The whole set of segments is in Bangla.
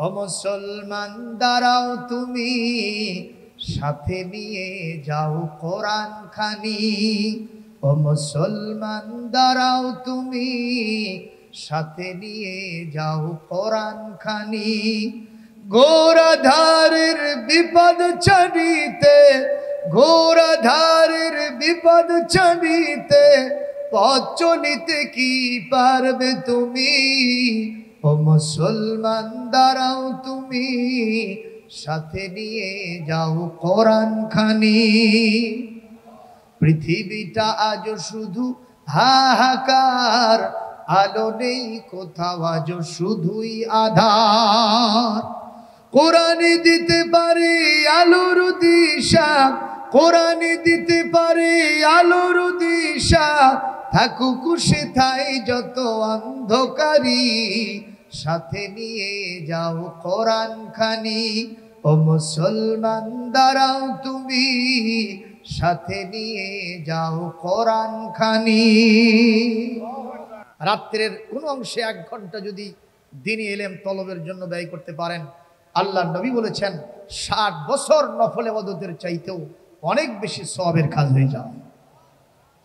ও মুসলমান দাঁড়াও তুমি, সাথে নিয়ে যাও কোরআন খানি। ও মুসলমান দাঁড়াও তুমি, সাথে নিয়ে যাও কোরআন খানি। ঘোরাধারের বিপদ ছাড়িতে, ঘোরাধারের বিপদ ছাড়িতে, পথ চলিতে কি পারবে তুমি? ও মুসলমান দাঁড়াও তুমি, সাথে নিয়ে যাও কোরআন খানি। পৃথিবীটা আজ শুধু হাহাকার, আলো নেই কোথাও আজ শুধুই আধার। কোরআন দিতে পারে আলোর দিশা, কোরআন দিতে পারে আলোর দিশা, থাকুক সেথায় যত অন্ধকারী, সাথে নিয়ে যাও কোরআন খানি। ও মুসলমান দাঁড়াও তুমি, সাথে নিয়ে যাও কোরআন খানি। রাত্রের কোন অংশে 1 ঘন্টা যদি দ্বীনি ইলম তলবের জন্য ব্যয় করতে পারেন, আল্লাহ নবী বলেছেন 60 বছর নফল ইবাদতের চাইতেও অনেক বেশি সওয়াবের কাজ হয়ে যায়।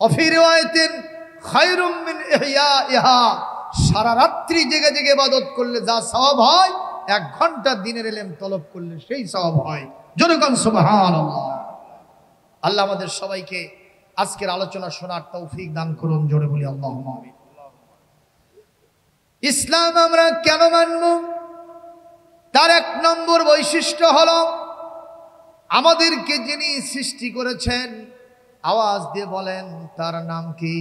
অফি রিওয়ায়াতিন খায়রুম মিন ইহইয়াহা, সারা রাত্রি জেগে জেগে ইবাদত করলে যা সওয়াব হয়, 1 ঘন্টা দ্বীনের ইলম তলব করলে সেই সওয়াব হয়। জোরে কোন সুবহানাল্লাহ। আল্লাহ আমাদের সবাইকে আজকের আলোচনা শোনার তৌফিক দান করুন। জোরে বলি আল্লাহুম্মা আমিন। ইসলাম আমরা কেন মানব? তার 1 নম্বর বৈশিষ্ট্য হলো, আমাদেরকে যিনি সৃষ্টি করেছেন, আওয়াজ দিয়ে বলেন তার নাম কি?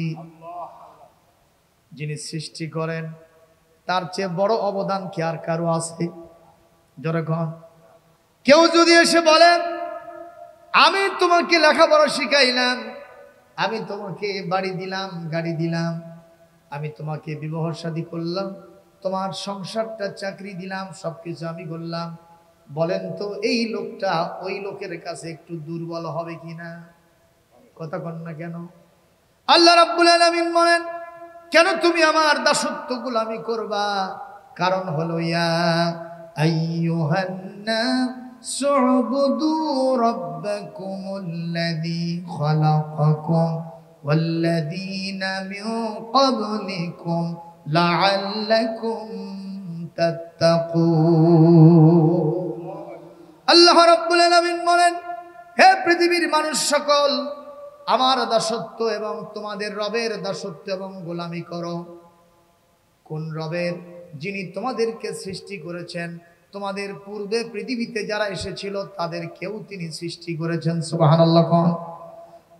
যিনি সৃষ্টি করেন তার চেয়ে বড় অবদান কি আর কারো আছে? জোরে কোন। কেউ যদি এসে বলেন আমি তোমাকে লেখাপড়া শিখাইলাম, আমি তোমাকে বাড়ি দিলাম, গাড়ি দিলাম, আমি তোমাকে বিবাহ শাদী করলাম, তোমার সংসারটা চাকরি দিলাম, সবকিছু আমি করলাম, বলেন তো এই লোকটা ওই লোকের কাছে একটু দুর্বল হবে কিনা? কথা কন না কেন? আল্লাহ রাব্বুল আলামিন বলেন, কেন তুমি আমার দাসত্ব গোলামি করবা? কারণ হলো ইয়া আইয়ুহান নাসু উবুদু রাব্বাকুমুল্লাযী খালাকাকুম ওয়াল্লাযীনা মিন ক্বাবলিকুম লাআল্লাকুম তাত্তাকুন। আল্লাহ রাব্বুল আলামিন বলেন, হে পৃথিবীর মানুষ সকল, আমার দাসত্ব এবং তোমাদের রবের দাসত্ব এবং গোলামি করো। কোন রবের? যিনি তোমাদেরকে সৃষ্টি করেছেন। তোমাদের পূর্বে পৃথিবীতে যারা এসেছিল তাদেরকেও তিনি সৃষ্টি করেছেন। সুবহানাল্লাহ।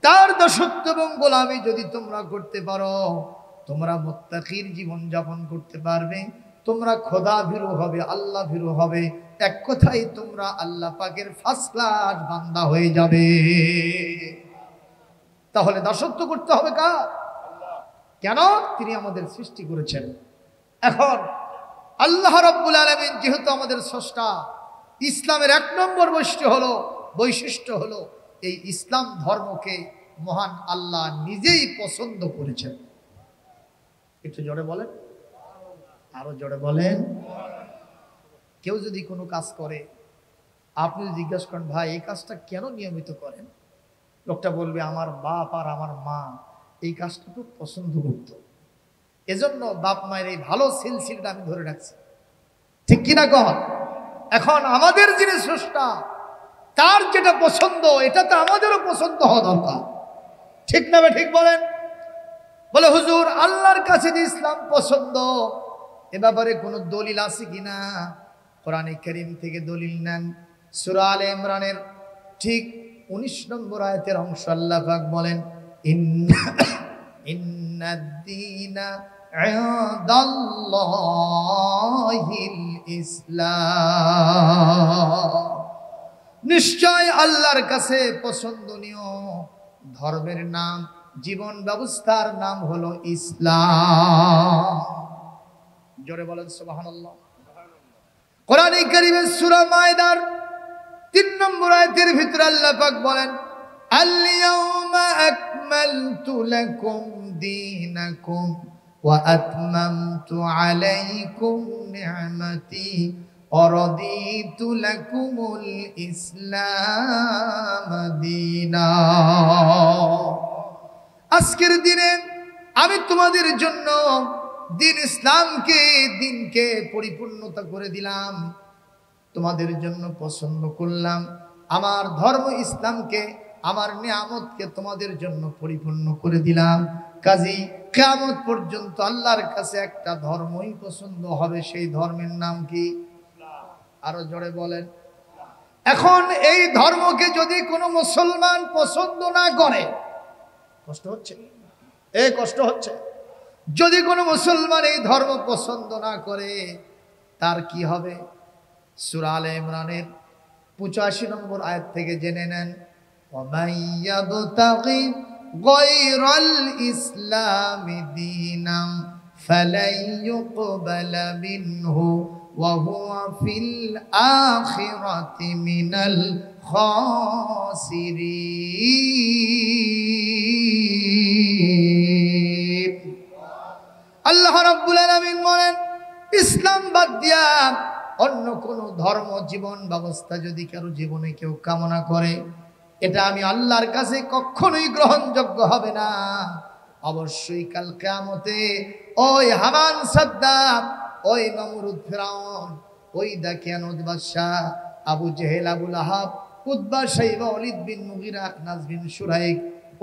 তার দাসত্ব এবং গোলামি যদি তোমরা করতে পারো, তোমরা মুত্তাকির জীবন যাপন করতে পারবে, তোমরা খোদা ভীরু হবে, আল্লাহ ভীরু হবে। এক কথায় তোমরা আল্লাহ পাকের ফার্স্ট ক্লাস বান্দা হয়ে যাবে। তাহলে দাসত্ব করতে হবে কার? কেন? তিনি আমাদের সৃষ্টি করেছেন। এখন আল্লাহ রাব্বুল আলামিন যেহেতু আমাদের স্রষ্টা, ইসলামের 1 নম্বর বৈশিষ্ট্য হলো এই ইসলাম ধর্মকে মহান আল্লাহ নিজেই পছন্দ করেছেন। একটু জোরে বলেন, আরো জোরে বলেন। কেউ যদি কোনো কাজ করে, আপনি জিজ্ঞাসা করেন ভাই এই কাজটা কেন নিয়মিত করেন, লোকটা বলবে আমার বাপ আর আমার মা এই কাজটা খুব পছন্দ করত, এজন্য বাপ মায়ের এই ভালো সিলসিলাটা আমি ধরে রাখছি। ঠিক কিনা কন? এখন আমাদের যিনি স্রষ্টা, তার যেটা পছন্দ এটা তো আমাদেরও পছন্দ হওয়া দরকার। ঠিক না? ঠিক বলেন। বলে হুজুর আল্লাহর কাছে যে ইসলাম পছন্দ, এ ব্যাপারে কোনো দলিল আছে কিনা? কোরআনে কারীম থেকে দলিল নেন। সূরা আলে ইমরানের ঠিক 19 নম্বর আয়াতের অংশ আল্লাহ পাক বলেন, ইন্নাদ-দীনা ইনদাল্লাহিল ইসলাম। নিশ্চয় আল্লাহর কাছে পছন্দনীয় ধর্মের নাম, জীবন ব্যবস্থার নাম হলো ইসলাম। জোরে বলেন সুবহানাল্লাহ। কোরআনে কারীমের সূরা মায়দার 3 নম্বর আয়াতের ভিতরে আল্লাহ পাক বলেন, আল-ইয়াওমা আকমালতু লাকুম দীনাকুম ওয়া আতমামতু আলাইকুম নি'মাতি অরদিতু লাকুমুল ইসলাম দীনা। আজকের দিনে আমি তোমাদের জন্য দিন ইসলামকে, দিনকে পরিপূর্ণতা করে দিলাম, তোমাদের জন্য পছন্দ করলাম। আমার ধর্ম ইসলামকে, আমার নিয়ামতকে তোমাদের জন্য পরিপূর্ণ করে দিলাম। কাজী কিয়ামত পর্যন্ত আল্লাহর কাছে একটা ধর্মই পছন্দ হবে, সেই ধর্মের নাম কি? আরো জোরে বলেন। এখন এই ধর্মকে যদি কোনো মুসলমান পছন্দ না করে, কষ্ট হচ্ছে, কষ্ট হচ্ছে। যদি কোনো মুসলমান এই ধর্ম পছন্দ না করে, তার কি হবে? সূরা আলে ইমরানের 85 নম্বর আয়াত থেকে জেনে নেন। ওয়ামাইয়াবতাগি গায়রাল ইসলামি দীনান ফালাই ইউকবালা মিনহু ওয়া হুয়া ফিল আখিরাতি মিনাল খাসিরিন। আল্লাহ রাব্বুল আলামিন বলেন, ইসলাম বাদ দিয়া অন্য কোন ধর্ম, জীবন ব্যবস্থা যদি কারো জীবনে কেউ কামনা করে, এটা আমি আল্লাহর কাছে কখনোই গ্রহণযোগ্য হবে না। অবশ্যই কাল কিয়ামতে ওই হামান সাদ্দাত, ওই নমরুদ ফিরাউন, ওই দাকিয়ানুদ বাদশাহ, আবু জেহেল, আবু লাহাব, উতবা, শাইবা, ওয়ালিদ বিন মুগীরা, আখনাস বিন শুরাইক,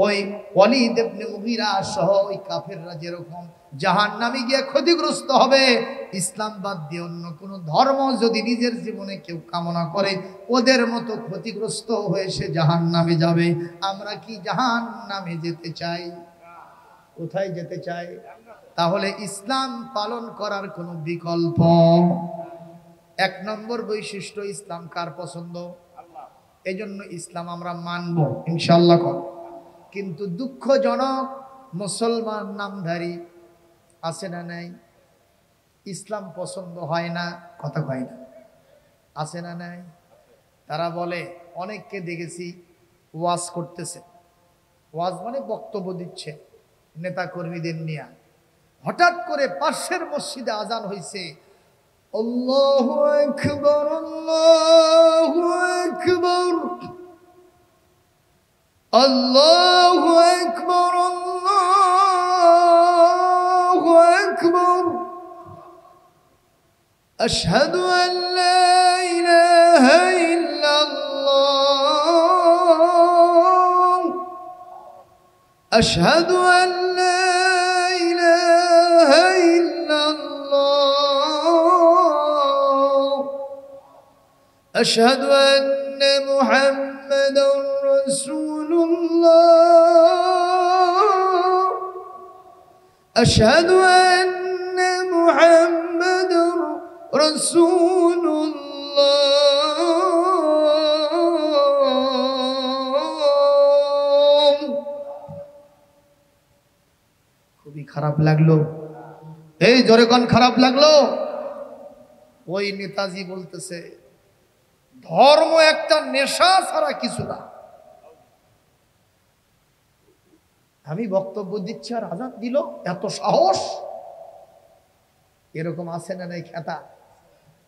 ওই ওয়ালিদ ইবনে মুগীরা সহ ওই কাফেররা যেরকম জাহান্নামে গিয়ে ক্ষতিগ্রস্ত হবে, ইসলাম বাদ দিয়ে অন্য কোন ধর্ম যদি নিজের জীবনে কেউ কামনা করে, ওদের মতো ক্ষতিগ্রস্ত হয়ে সে জাহান্নামে যাবে। আমরা কি জাহান্নামে যেতে চাই? কোথায় যেতে চাই? তাহলে ইসলাম পালন করার কোনো বিকল্প? 1 নম্বর বৈশিষ্ট্য, ইসলাম কার পছন্দ? এই জন্য ইসলাম আমরা মানব ইনশাআল্লাহ। কিন্তু দুঃখজনক, মুসলমান নামধারী আছে না নাই? ইসলাম পছন্দ হয় না, কথা কয় না, আছে না নাই? তারা বলে, অনেককে দেখেছি ওয়াজ করতেছে, ওয়াজ মানে বক্তব্য দিচ্ছে নেতা কর্মীদের নিয়ে, হঠাৎ করে পাশের মসজিদে আজান হয়েছে, আল্লাহু আকবার, আল্লাহু আকবার, আল্লাহু আকবার, আল্লাহু আকবার, আশহাদু আন লা ইলাহা ইল্লাল্লাহ, আশহাদু আন লা ইলাহা ইল্লাল্লাহ, আশহাদু আন্না মুহাম্মাদার রাসূলুল্লাহ, আশহাদু আন্না মুহাম্মাদার রাসূলুল্লাহ। খুবই খারাপ লাগলো। এই জোরে কোন খারাপ লাগলো? ওই নেতাজি বলতেছে, ধর্ম একটা নেশা ছাড়া কিছু না। আমি বক্তব্য দিচ্ছি আর আজান দিল, এত সাহস! এরকম আছে না নাই খেতা?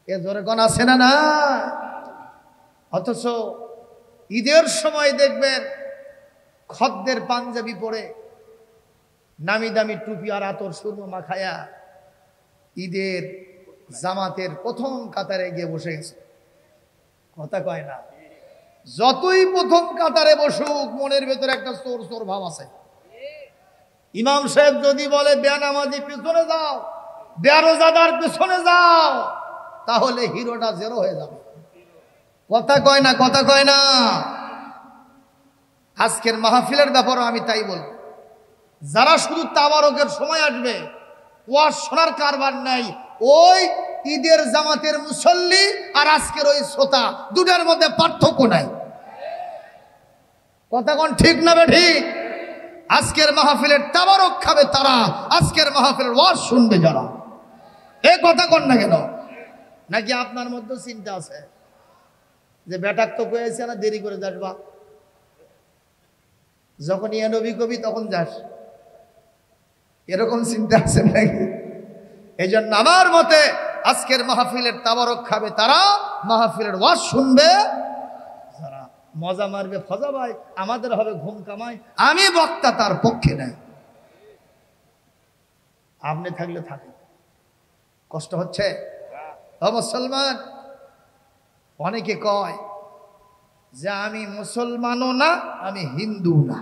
এ জোরে কোন আছে না না? অথচ ঈদের সময় দেখবেন খদ্দের পাঞ্জাবি পরে, নামি দামি টুপি আর আতর সুরমা মাখায়া ঈদের জামাতের প্রথম কাতারে গিয়ে বসে গেছে, কথা কয় না? যতই প্রথম কাতারে বসুক, মনের ভেতরে একটা চোর চোর ভাব আছে। ইমাম সাহেব যদি বলে বেনামাজি পিছনে যাও, বেরোজাদার পিছনে যাও, তাহলে হিরোটা জেরো হয়ে যাবে, কথা কয় না? কথা কয় না? আজকের মাহফিলের ব্যাপারও আমি তাই বলব, যারা শুধু তাবারকের সময় আসবে, ওয়াজ শোনার কারবার নাই, ওই ঈদের জামাতের মুসল্লি আর আজকের ওই শ্রোতা, দুটার মধ্যে পার্থক্য নাই, কথা কোন ঠিক না বেঠিক? আজকের মাহফিলের তাবারক খাবে তারা, আজকের মাহফিলের ওয়াজ শুনবে যারা। এই কথা কোন না কেন? নাকি আপনার মধ্যে চিন্তা আছে যে বেটাক তো কয়েছে না, দেরি করে যাসবা, যখন ইয়া নবী কবি তখন যাস, এরকম চিন্তা আছে নাকি? এই জন্য আমার মতে আজকের মাহফিলের তাবারক খাবে তারা, মাহফিলের ওয়াজ শুনবে যারা। মজা মারবে ফজা ভাই, আমাদের হবে ঘুম কামাই, আমি বক্তা তার পক্ষে নাই। আপনি থাকলে থাকে, কষ্ট হচ্ছে ও মুসলমান। অনেকে কয় যে আমি মুসলমানও না, আমি হিন্দু না।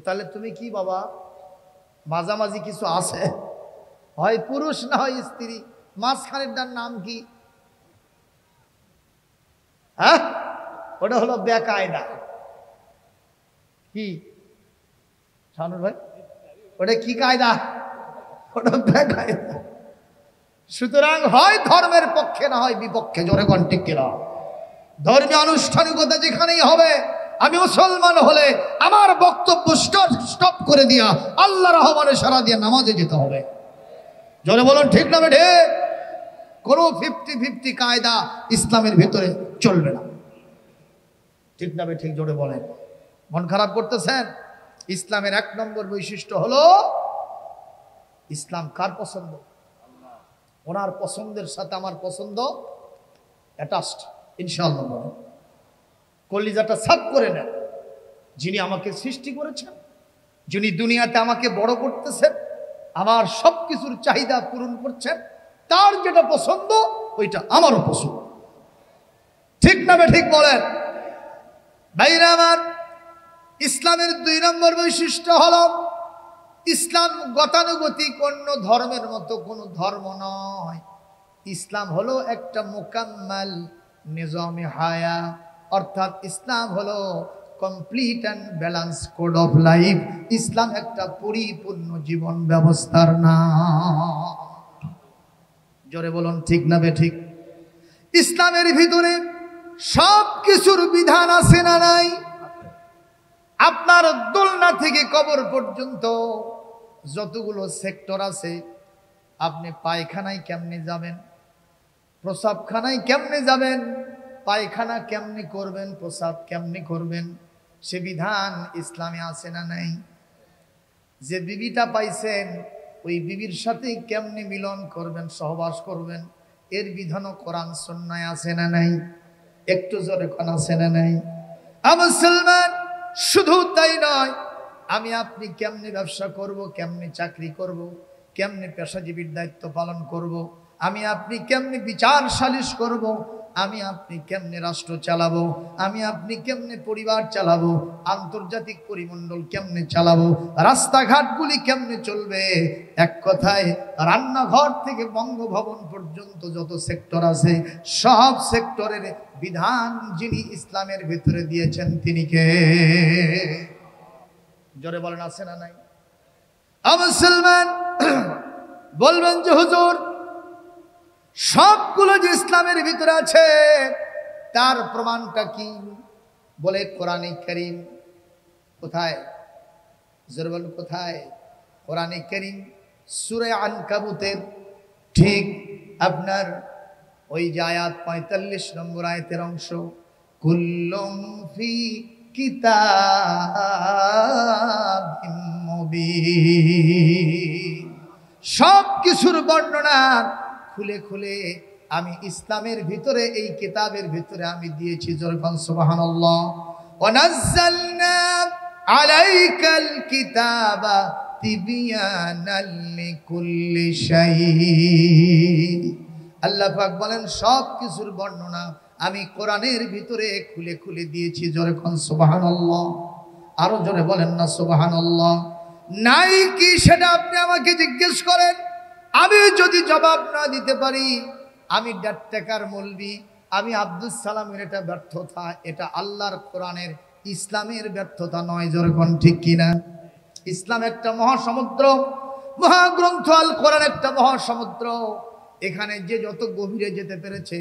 তাহলে তুমি কি বাবা, মাঝামাঝি কিছু আছে? হয় পুরুষ না হয় স্ত্রী, মাঝখানেরটার নাম কি? হ্যাঁ, ওটা হলো বেকায়দা। কি শানুর ভাই, ওটা কি কায়দা? ওটা বেকায়দা। সুতরাং হয় ধর্মের পক্ষে না হয় বিপক্ষে। জোরে কোন ঠিক কিনা? ধর্মীয় আনুষ্ঠানিকতা যেখানেই হবে, আমি মুসলমান হলে আমার বক্তব্য স্টপ করে দিয়া আল্লাহ রহমানের সারা দিয়ে নামাজে যেতে হবে। জোরে বলুন ঠিক না বেঠে? কোনো 50-50 কায়দা ইসলামের ভিতরে চলবে না। ঠিক না ঠিক? জোরে বলেন। মন খারাপ করতেছেন? ইসলামের 1 নম্বর বৈশিষ্ট্য হলো ইসলাম কার পছন্দ? ওনার পছন্দের সাথে আমার পছন্দ অ্যাটাচড, ইনশাআল্লাহ। বলেন কলিজাটা সাফ করে নেন। যিনি আমাকে সৃষ্টি করেছেন, যিনি দুনিয়াতে আমাকে বড় করতেছেন, আমার সব কিছুর চাহিদা পূরণ করছেন, তার যেটা পছন্দ ওইটা আমারও পছন্দ। ঠিক না ঠিক? বলেন ভাইরা আমার, ইসলামের 2 নম্বর বৈশিষ্ট্য হলো ইসলাম গতানুগতিক অন্য ধর্মের মতো কোনো ধর্ম নয়। ইসলাম হলো একটা মুকাম্মাল নিজামে হায়া, অর্থাৎ ইসলাম হলো complete and balance code of life. ইসলাম একটা পরিপূর্ণ জীবন ব্যবস্থার নাম। জোরে বলুন ঠিক না ঠিক? ইসলামের ভিতরে সব কিছুর বিধান আছে না নাই? আপনার দোলনা থেকে কবর পর্যন্ত যতগুলো সেক্টর আছে, আপনি পায়খানায় কেমনে যাবেন, প্রসাবখানায় কেমনে যাবেন, পায়খানা কেমনে করবেন, প্রসাব কেমনে করবেন, সে বিধান ইসলামে আছে না নাই? যে বিবিটা পাইছেন ওই বিবির সাথে কেমনে মিলন করবেন, সহবাস করবেন, এর বিধানও কোরআন সুন্নাহয় আছে না নাই? একটু জোরে কোন আছে না নাই? মুসলমান, শুধু তাই নয়, আমি আপনি কেমনে ব্যবসা করব, কেমনে চাকরি করব, কেমনে পেশাজীবীর দায়িত্ব পালন করব, আমি আপনি কেমনে বিচার সালিশ করব, আমি আপনি কেমনে রাষ্ট্র চালাবো, আমি আপনি কেমনে পরিবার চালাবো, আন্তর্জাতিক পরিমণ্ডল কেমনে চালাবো, রাস্তাঘাটগুলি কেমনে চলবে, এক কথায় রান্নাঘর থেকে বঙ্গভবন পর্যন্ত যত সেক্টর আছে, সব সেক্টরের বিধান যিনি ইসলামের ভিতরে দিয়েছেন তিনি কে? জোরে বলেন আছে না নাই? মুসলমান বলবেন যে হুজুর সবগুলো যে ইসলামের ভিতরে আছে তার প্রমাণটা কি? বলে কোরআনে কারীম। কোথায়? জোরে বলেন কোথায়? কোরআনে কারীম সূরা আনকাবুতের ঠিক আপনার ওই যে আয়াত 45 নম্বর আয়াতের অংশ, কুল্লুম ফি কিতাবিম মুবিন। সব কিছুর বর্ণনা খুলে খুলে আমি ইসলামের ভিতরে, এই কিতাবের ভিতরে আমি দিয়েছি। জোরকান সুবহানাল্লাহ। ওয়া নাযালনা আলাইকাল কিতাবা তিবয়ানাল লিকুল্লি শাই। আল্লাহ পাক বলেন সব কিছুর বর্ণনা আমি কোরআনের ভিতরে খুলে খুলে দিয়েছি। জোরকান সুবহানাল্লাহ। আরো জোরে বলেন না সুবহানাল্লাহ। নাই কি সেটা আপনি আমাকে জিজ্ঞেস করেন, আমি যদি জবাব না দিতে পারি, আমি 1.5 টাকার মৌলবি, আমি আব্দুল সালামের এটা ব্যর্থতা, এটা আল্লাহর কোরআনের ইসলামের ব্যর্থতা নয়। যেরকম ঠিক কিনা? ইসলাম একটা মহাসমুদ্র, মহাগ্রন্থ আল কোরআন একটা মহাসমুদ্র। এখানে যে যত গভীরে যেতে পেরেছে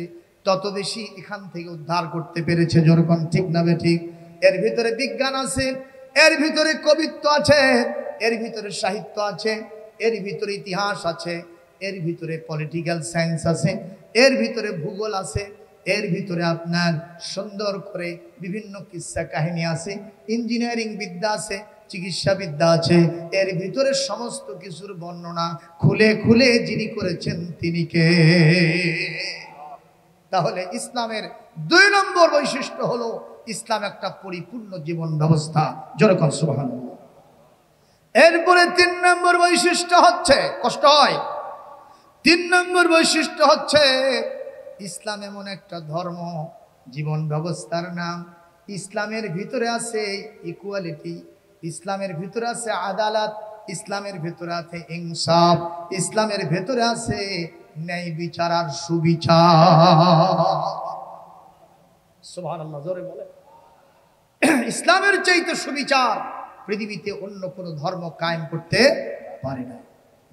তত বেশি এখান থেকে উদ্ধার করতে পেরেছে। যেরকম ঠিক না ঠিক? এর ভিতরে বিজ্ঞান আছে, এর ভিতরে কবিত্ব আছে, এর ভিতরে সাহিত্য আছে, এর ভিতরে ইতিহাস আছে, এর ভিতরে পলিটিক্যাল সায়েন্স আছে, এর ভিতরে ভূগোল আছে, এর ভিতরে আপনার সুন্দর করে বিভিন্ন কিস্সা কাহিনী আছে, ইঞ্জিনিয়ারিং বিদ্যা আছে, চিকিৎসাবিদ্যা আছে, এর ভিতরে সমস্ত কিছুর বর্ণনা খুলে খুলে যিনি করেছেন তিনি কে? তাহলে ইসলামের 2 নম্বর বৈশিষ্ট্য হলো ইসলাম একটা পরিপূর্ণ জীবন ব্যবস্থা। যেরকম সুবহানাল্লাহ। এরপরে 3 নম্বর বৈশিষ্ট্য হচ্ছে, কষ্ট হয়, 3 নম্বর বৈশিষ্ট্য হচ্ছে ইসলাম এমন একটা ধর্ম, জীবন ব্যবস্থার নাম। ইসলামের ভিতরে আছে ইকুয়ালিটি, ইসলামের ভিতরে আছে আদালত, ইসলামের ভিতরে আছে ইনসাফ, ইসলামের ভিতরে আছে ন্যায় বিচার আর সুবিচার। সুবহানাল্লাহ, জোরে বলে। ইসলামের চাইতে সুবিচার পৃথিবীতে অন্য কোনো ধর্ম কায়েম করতে পারে না।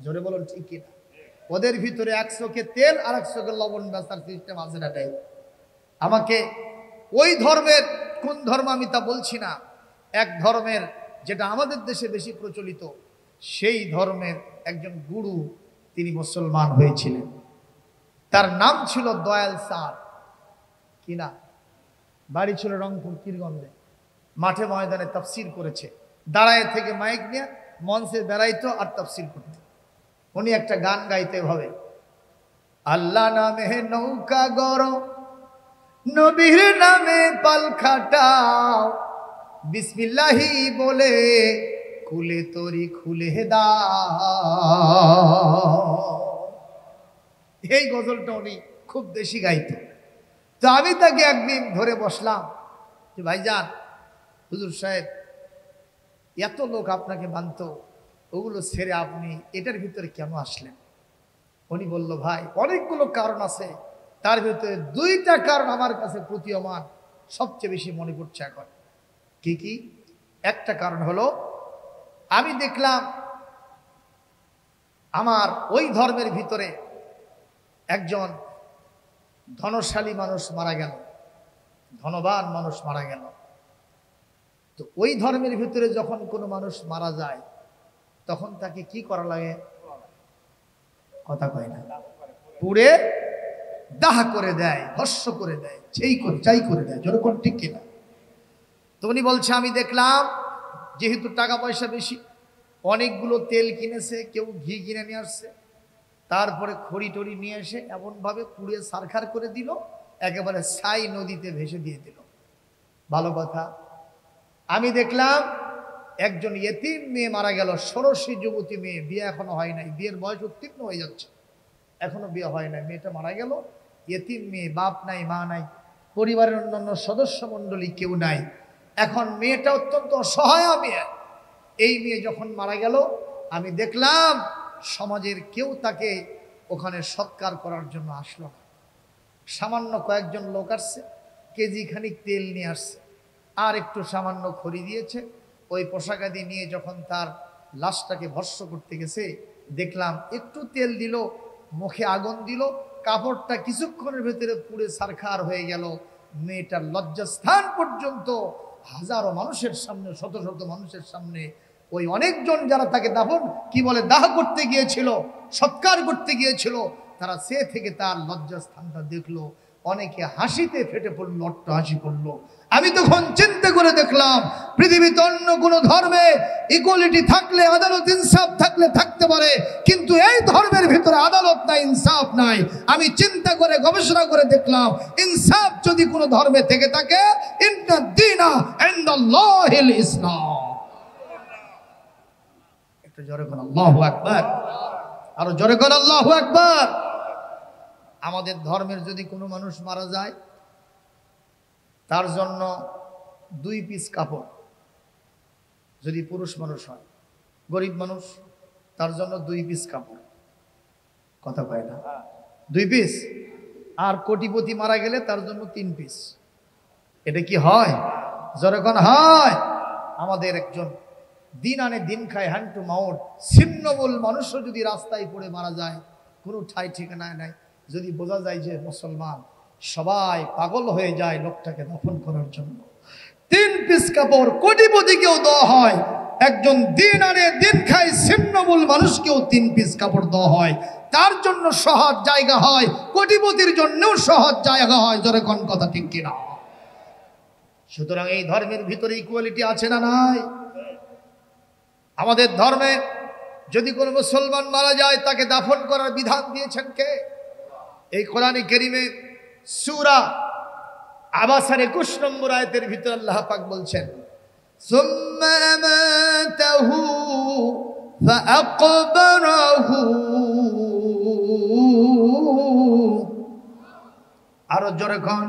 জোরে বলুন ঠিক কিনা? ওদের ভিতরে 100 কে তেল আর 100 কে লবণ বেচার সিস্টেম আছে না? তাই আমাকে ওই ধর্মের, কোন ধর্ম আমি তা বলছি না, এক ধর্মের যেটা আমাদের দেশে বেশি প্রচলিত, সেই ধর্মের একজন গুরু তিনি মুসলমান হয়েছিলেন। তার নাম ছিল দয়াল স্যার। কিনা বাড়ি ছিল রংপুর কিরগঞ্জে। মাঠে ময়দানে তাফসির করেছে, দাঁড়ায় থেকে মাইক নিয়ে মঞ্চে বেড়াইতো আর তাফসির করতো। উনি একটা গান গাইতে ভাবে, আল্লাহ নামে নৌকা গড়ো, নবীর নামে পাল খাটাও, বিসমিল্লাহি বলে খুলে তরি খুলে দাও। এই গজলটা উনি খুব বেশি গাইতো। তো আমি তাকে একদিন ধরে বসলাম যে ভাইজান, হুজুর সাহেব এত লোক আপনাকে মানত, ওগুলো ছেড়ে আপনি এটার ভিতরে কেন আসলেন? উনি বলল, ভাই অনেকগুলো কারণ আছে, তার ভিতরে 2টা কারণ আমার কাছে প্রতীয়মান, সবচেয়ে বেশি মনে পড়ছে এখন। কি কি? একটা কারণ হলো, আমি দেখলাম আমার ওই ধর্মের ভিতরে একজন ধনশালী মানুষ মারা গেল, ধনবান মানুষ মারা গেল। তো ওই ধর্মের ভিতরে যখন কোনো মানুষ মারা যায় তখন তাকে কি করা লাগে? কথা কয় না, পুড়ে দাহ করে দেয়, ভস্ম করে দেয়, চাই করে দেয়। যেরকম ঠিক কিনা? তো উনি বলছে, আমি দেখলাম যেহেতু টাকা পয়সা বেশি, অনেকগুলো তেল কিনেছে, কেউ ঘি কিনে নিয়ে আসছে, তারপরে খড়ি টড়ি নিয়ে এসে এমনভাবে পুড়িয়ে সারখার করে দিল, একেবারে ছাই নদীতে ভেসে দিয়ে দিল। ভালো কথা। আমি দেখলাম একজন ইয়েতিম মেয়ে মারা গেল, ষোড়শী যুবতী মেয়ে, বিয়ে এখনো হয় নাই, বিয়ের বয়স উত্তীর্ণ হয়ে যাচ্ছে, এখনো বিয়ে হয় নাই, মেয়েটা মারা গেল। ইয়েতিম মেয়ে, বাপ নাই মা নাই, পরিবারের অন্যান্য সদস্য মণ্ডলী কেউ নাই। এখন মেয়েটা অত্যন্ত অসহায় মেয়ে। এই মেয়ে যখন মারা গেল, আমি দেখলাম সমাজের কেউ তাকে ওখানে সৎকার করার জন্য আসলো না। সামান্য কয়েকজন লোক আসছে, কেজি খানিক তেল নিয়ে আসছে, আর একটু সামান্য খড়ি দিয়েছে। ওই পোশাকাদি নিয়ে যখন তার লাশটাকে ভস্ম করতে গেছে, দেখলাম একটু তেল দিল, মুখে আগুন দিল, কাপড়টা কিছুক্ষণের ভেতরে পুড়ে ছারখার হয়ে গেল। মেয়েটার লজ্জাস্থান পর্যন্ত হাজারো মানুষের সামনে, শত শত মানুষের সামনে, ওই অনেকজন যারা তাকে দাফন কি বলে দাহ করতে গিয়েছিল, সৎকার করতে গিয়েছিল, তারা সে থেকে তার লজ্জাস্থানটা দেখলো। অনেকে হাসিতে ফেটে পড়লো, অট্টহাসি করলো। আমি তখন চিন্তা করে দেখলাম, পৃথিবীতে অন্য কোনো ধর্মে ইকুয়ালিটি থাকলে, আদালত ইনসাফ থাকলে থাকতে পারে, কিন্তু এই ধর্মের ভিতরে আদালত নাই, ইনসাফ নাই। আমি চিন্তা করে গবেষণা করে দেখলাম, ইনসাফ যদি কোনো ধর্মে থেকে থাকে, ইন্না দীনা ইনদাল্লাহিল ইসলাম। একটু জোরে বলুন আল্লাহু আকবার, আরো জোরে বলুন আল্লাহু আকবার। আমাদের ধর্মের যদি কোনো মানুষ মারা যায়, তার জন্য 2 পিস কাপড়, যদি পুরুষ মানুষ হয়, গরিব মানুষ, তার জন্য 2 পিস কাপড়। কথা কয় না? 2 পিস। আর কোটিপতি মারা গেলে তার জন্য 3 পিস। এটা কি হয়? যখন হয়, আমাদের একজন দিন আনে দিন খায়, হ্যান্ড টু মাউথ, ছিন্নমূল মানুষও যদি রাস্তায় পড়ে মারা যায়, কোনো ঠাই ঠিকানায় নাই, যদি বোঝা যায় যে মুসলমান, সবাই পাগল হয়ে যায় লোকটাকে দাফন করার জন্য। 3 পিস কাপড় কোটিপতিকেও দেওয়া হয়, একজন দিন আনে দিন খায় ছিন্নমূল মানুষকেও 3 পিস কাপড় দেওয়া হয়। তার জন্য সহজ জায়গা হয়, কোটিপতির জন্যও সহজ জায়গা হয়। জোরে কোন কথা ঠিক কিনা? সুতরাং এই ধর্মের ভিতরে ইকুয়ালিটি আছে না নাই? আমাদের ধর্মে যদি কোনো মুসলমান মারা যায় তাকে দাফন করার বিধান দিয়েছেন কে? এই কোরআনে কারীমে সূরা আবাসার 21 নম্বর আয়াতের ভিতর আল্লাহ পাক বলছেন, সুম্মা আমাতাহু ফাআকবারাহু। আরো জোরে কোন।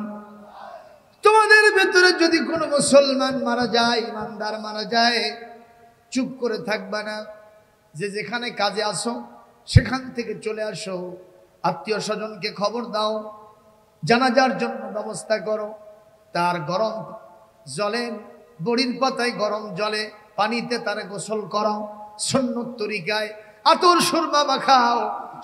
তোমাদের ভেতরে যদি কোনো মুসলমান মারা যায়, ইমানদার মারা যায়, চুপ করে থাকবা না। যে যেখানে কাজে আসো সেখান থেকে চলে আসো, আত্মীয় স্বজনকে খবর দাও, জানাজার জন্য ব্যবস্থা করো। তার গরম জলে, বড়ির পাতায় গরম জলে পানিতে তার গোসল করাও, সুন্নত তরিকায় আতর সুরমা মাখাও,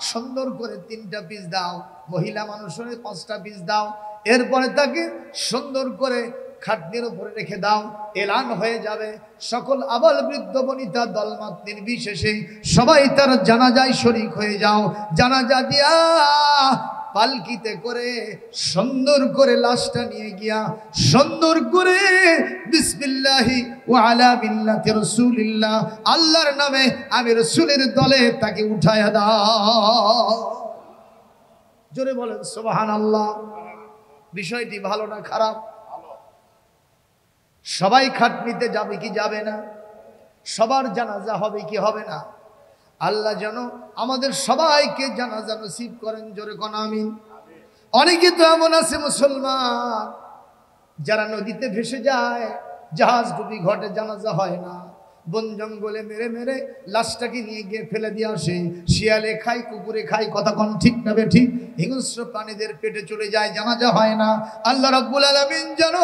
সুন্দর করে 3টা পিস দাও, মহিলা মানুষের 5টা পিস দাও। এরপরে তাকে সুন্দর করে খাটনির উপরে রেখে দাও। এলান হয়ে যাবে, সকল আবাল বৃদ্ধ বনিতা দলমত নির্বিশেষে সবাই তার জানাজায় শরীক হয়ে যাও। জানাজা দিয়া পালকিতে করে সুন্দর করে লাশটা নিয়ে গিয়া সুন্দর করে বিসমিল্লাহি ওয়া আলা মিল্লাতি রাসূলিল্লাহ, আল্লাহর নামে আমি রাসূলের দলে তাকে উঠায়া দাও। জোরে বলেন সুবহানাল্লাহ। বিষয়টি ভালো না খারাপ? সবাই খাটনিতে যাবে কি যাবে না? সবার জানাজা হবে কি হবে না? আল্লাহ যেন আমাদের সবাইকে জানাজা নসিব করেন। জোরে কোন আমিন। অনেকে তো এমন আছে মুসলমান যারা নদীতে ভেসে যায়, জাহাজ ডুবি ঘটে, জানাজা হয় না। বন জঙ্গলে মেরে মেরে লাশটাকে নিয়ে গিয়ে ফেলে দিয়ে আসে। শিয়ালে খায়, কুকুরে খায়, কথা কোন ঠিক না বেঠিক? হিংস্র প্রাণীদের পেটে চলে যায়, জানাজা হয় না। আল্লাহ রাব্বুল আলামিন যেন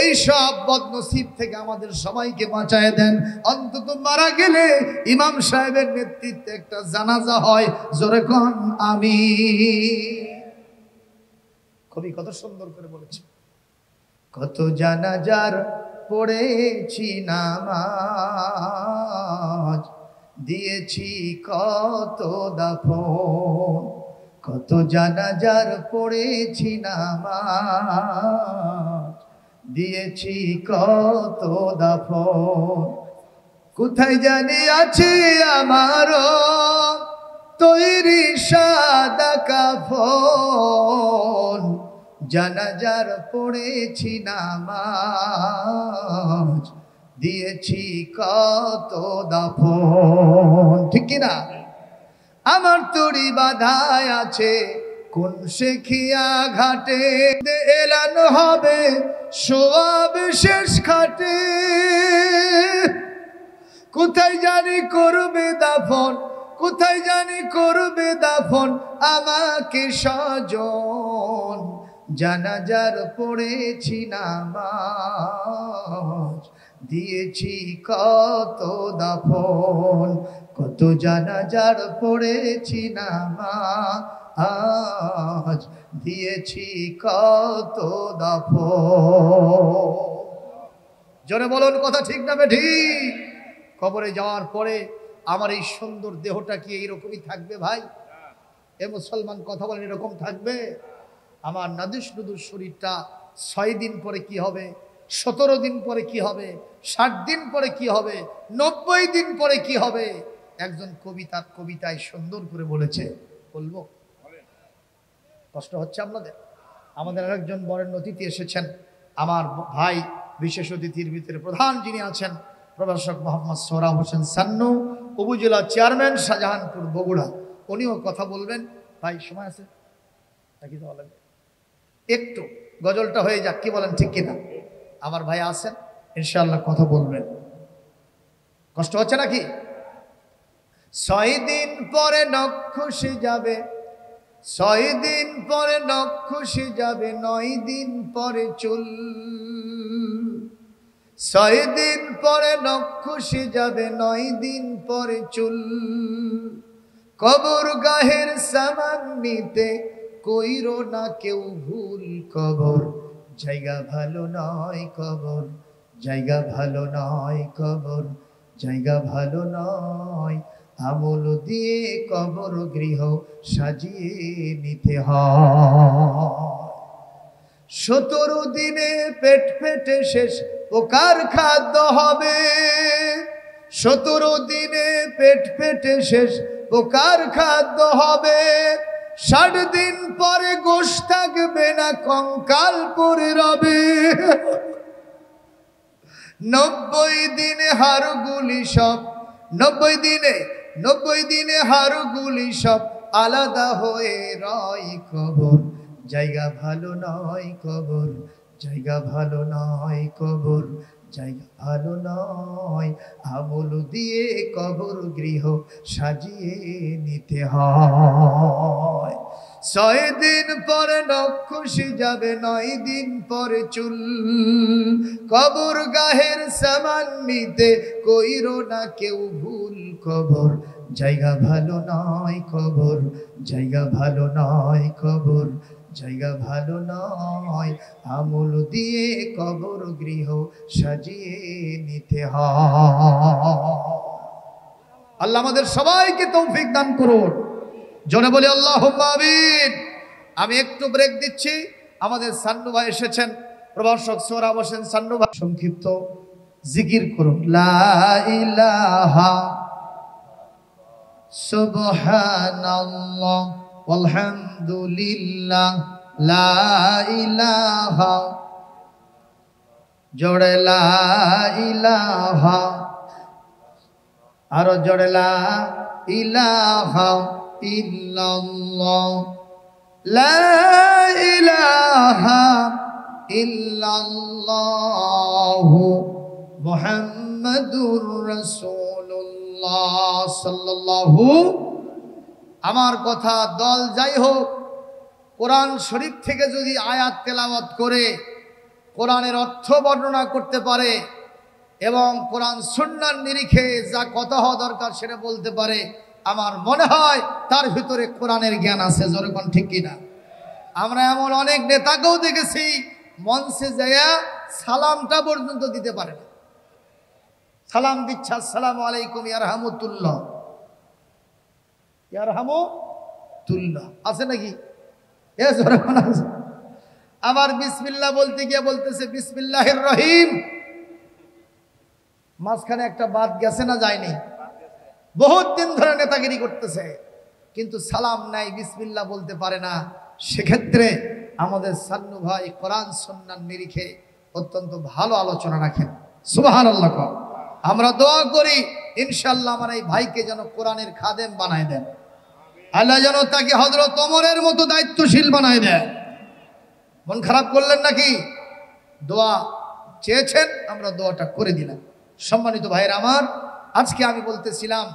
এই সব বদনসিব থেকে আমাদের সবাইকে বাঁচায় দেন। অন্তত মারা গেলে ইমাম সাহেবের নেতৃত্বে একটা জানাজা হয়। জোরে কোন আমিন। কবি কত সুন্দর করে বলেছে, কত জানাজার পড়েছি নামাজ, দিয়েছি কত দাফন। কত জানাজার পড়েছি নামাজ, দিয়েছি কত দাফন। কোথায় জানি আছে আমারও তৈরি সাদা কাফন, জানাজার পড়েছি নামাজ, দিয়েছি কত দাফন। ঠিক কিনা? আমার তরি বাধায় আছে কোন শেখিয়া ঘাটে, এলান হবে সোয়াব শেষ খাটে। কোথায় জানি করবে দাফন, কোথায় জানি করবে দাফন আমাকে স্বজন, জানাজার পড়েছি নামাজ, দিয়েছি কত দাফন। কত জানাজার পড়েছি নামাজ, দিয়েছি কত দাফন। জোরে বলুন কথা ঠিক না বেঠিক? কবরে যাওয়ার পরে আমার এই সুন্দর দেহটা কি এইরকমই থাকবে ভাই? এ মুসলমান কথা বলেন, এরকম থাকবে? আমার নাদুস নুদুস শরীরটা 6 দিন পরে কি হবে, 17 দিন পরে কি হবে, 60 দিন পরে কি হবে, 90 দিন পরে কি হবে? একজন কবিতায় সুন্দর করে বলেছে, বলবো? কষ্ট হচ্ছে আপনাদের? আমাদের আরেকজন বরেণ্য অতিথি এসেছেন, আমার ভাই, বিশেষ অতিথির ভিতরে প্রধান যিনি আছেন প্রভাষক মোহাম্মদ সোহরাব হোসেন সান্নু, উপজেলা চেয়ারম্যান, শাহজাহানপুর, বগুড়া। উনিও কথা বলবেন। ভাই সময় আছে নাকি? দেওয়া লাগবে একটু, গজলটা হয়ে যাক, কি বলেন ঠিক কিনা? আমার ভাই আছেন, ইনশাআল্লাহ কথা বলবেন। কষ্ট হচ্ছে নাকি? 6 দিন পরে নখ খুশি যাবে, 6 দিন পরে নখ খুশি যাবে, 9 দিন পরে চুল। 6 দিন পরে নখ খুশি যাবে, 9 দিন পরে চুল। কবর গাহের সামান নিতে কইরো না কেউ ভুল, কবর জায়গা ভালো নয়, কবর জায়গা ভালো নয়, কবর জায়গা ভালো নয়। আমল দিয়ে কবর গৃহ সাজিয়ে নিতে হয়। 17 দিনে পেট ফেটে শেষ, পোকার খাদ্য হবে। 17 দিনে পেট পেটে শেষ পোকার খাদ্য হবে। 60 দিন পরে গোশ থাকবে না, কঙ্কাল পরে রবে। 90 দিনে হাড়গুলি সব 90 দিনে হাড়গুলি সব আলাদা হয়ে রয় কবর। জায়গা ভালো নয় কবর, জায়গা ভালো নয় কবর, জায়গা ভালো নয়। আমল দিয়ে কবর গৃহ সাজিয়ে নিতে হয়। 6 দিন পরে নখ খসে যাবে, 9 দিন পরে চুল। কবর গাহের সামান নিতে কইরো না কেউ ভুল। কবর জায়গা ভালো নয় কবর, জায়গা ভালো নয় কবর, জায়গা ভালো নয়। আমল দিয়ে কবর গৃহ সাজিয়ে নিতে হয়। আল্লাহ আমাদের সবাইকে তৌফিক দান করুন। জোরে বলি আল্লাহুম্মা আমিন। আমি একটু ব্রেক দিচ্ছি। আমাদের সান্নু ভাই এসেছেন, প্রভাষক সোহরাব হোসেন সান্নু ভাই সংক্ষিপ্ত জিকির করুন। লা ইলাহা সুবহানাল্লাহ আলহামদুলিল্লাহ লা ইলাহা, জোরে লা ইলাহা, আরো জোরে লা ইলাহা ইল্লাল্লাহ, লা ইলাহা ইল্লাল্লাহ মুহাম্মাদুর রাসূলুল্লাহ সাল্লাল্লাহু। আমার কথা দল যাই হোক, কোরআন শরীফ থেকে যদি আয়াত তেলাওয়াত করে কোরআনের অর্থ বর্ণনা করতে পারে এবং কোরআন সুন্নাহর নিরিখে যা কথা হওয়া দরকার সেটা বলতে পারে, আমার মনে হয় তার ভিতরে কোরআনের জ্ঞান আছে। যেরকম ঠিক কিনা? আমরা এমন অনেক নেতাকেও দেখেছি মঞ্চে যাইয়া সালামটা পর্যন্ত দিতে পারে না। সালাম দিচ্ছে আসসালামু আলাইকুম ইয়ারহামুতুল্লাহ, ইয়ারহামুতুল্লাহ আছে নাকি? আবার বিসমিল্লাহ বলতে গিয়ে বলতেছে বিসমিল্লাহির রহিম। মাঝখানে একটা বাদ গেছে না যায়নি? বহুত দিন ধরে নেতাগিরি করতেছে, কিন্তু সালাম নাই, বিসমিল্লাহ বলতে পারে না। সেক্ষেত্রে আমাদের সান্নু ভাই কোরআন সুন্নাহর নিরিখে অত্যন্ত ভালো আলোচনা রাখেন। সুবহানাল্লাহ। আমরা দোয়া করি ইনশাআল্লাহ আমার এই ভাইকে যেন কোরআনের খাদেম বানায় দেন। আল্লাহ যেন তাকে হযরত ওমরের মতো দায়িত্বশীল বানায় দেন। মন খারাপ করলেন নাকি? দোয়া চেয়েছেন, আমরা দোয়াটা করে দিলাম। সম্মানিত ভাইয়েরা আমার, আজকে আমি বলতেছিলাম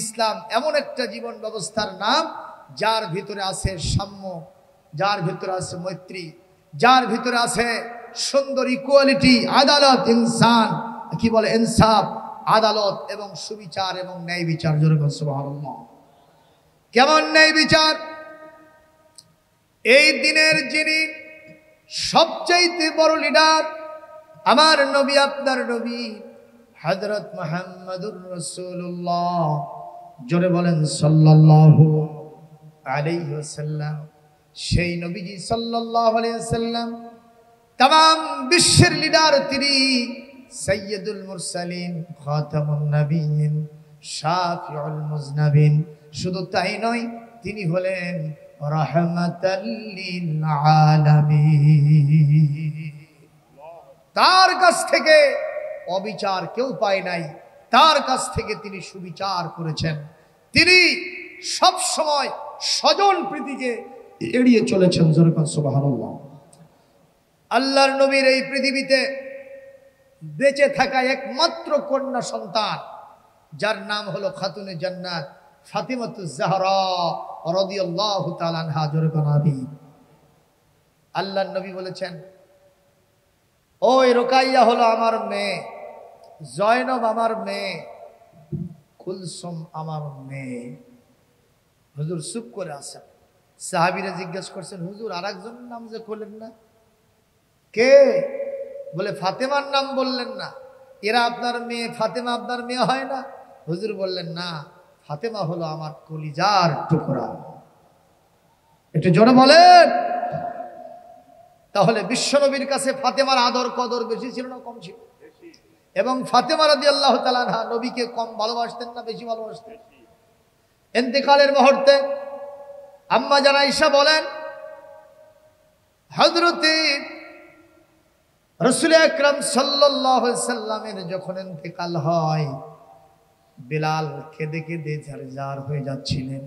ইসলাম এমন একটা জীবন ব্যবস্থার নাম যার ভিতরে আছে সাম্য, যার ভিতরে আছে মৈত্রী, যার ভিতরে আছে সুন্দর ইকুয়ালিটি, আদালত, ইনসান কি বলে ইনসাফ, আদালত এবং সুবিচার এবং ন্যায় বিচার। জোরে বলুন সুবহানাল্লাহ। কেমন ন্যায় বিচার? এই দিনের যিনি সবচাইতে বড় লিডার, আমার নবী, আপনার নবী হযরত মুহাম্মদুর রাসূলুল্লাহ, জোরে বলেন সাল্লাল্লাহু আলাইহি ওয়াসাল্লাম। সেই নবীজি সাল্লাল্লাহু আলাইহি ওয়াসাল্লাম तमाम বিশ্বের লিডার, তিনি সাইয়্যিদুল মুরসালিন, খাতামুন নবিয়্যিন, শাফিউল মুজনাবিন। শুধু তাই নয়, তিনি হলেন রাহমাতাল লিল আলামিন। তার কাছ থেকে অবিচার কেউ পায় নাই, তার কাছ থেকে তিনি সুবিচার করেছেন। তিনি সব সময় স্বজন প্রীতিকে এড়িয়ে চলেছেন। জোরে বলুন সুবহানাল্লাহ। আল্লাহর নবীর এই পৃথিবীতে বেঁচে থাকা একমাত্র কন্যা সন্তান, যার নাম হলো খাতুনে জান্নাত ফাতিমাতুজ জাহরা রাদিয়াল্লাহু তাআলা আনহা। জোরে বলুন আমিন। আল্লাহর নবী বলেছেন, ওই রুকাইয়া হলো আমার মেয়ে, জয়নব আমার মেয়ে, কুলসুম আমার মেয়ে। হুজুর চুপ করে আছেন। সাহাবীরা জিজ্ঞেস করছেন, হুজুর আর একজনের নাম যে করলেন না, কে? বলে ফাতেমার নাম বললেন না। এরা আপনার মেয়ে, ফাতেমা আপনার মেয়ে হয় না? হুজুর বললেন, না, ফাতেমা হলো আমার কলিজার টুকরা। একটু জোরে বলেন। তাহলে বিশ্বনবীর কাছে ফাতেমার আদর কদর বেশি ছিল না কম ছিল? এবং ফাতেমা রাদিয়াল্লাহু তাআলা আনহা নবীকে কম ভালোবাসতেন না বেশি ভালোবাসতেন? ইন্তেকালের মুহূর্তে আম্মা জান আয়েশা বলেন, হযরতে রাসূল আকরাম সাল্লাল্লাহু আলাইহি সাল্লামের যখন ইন্তেকাল হয়, বিলাল কেঁদে কেঁদে ঝরঝর হয়ে যাচ্ছিলেন।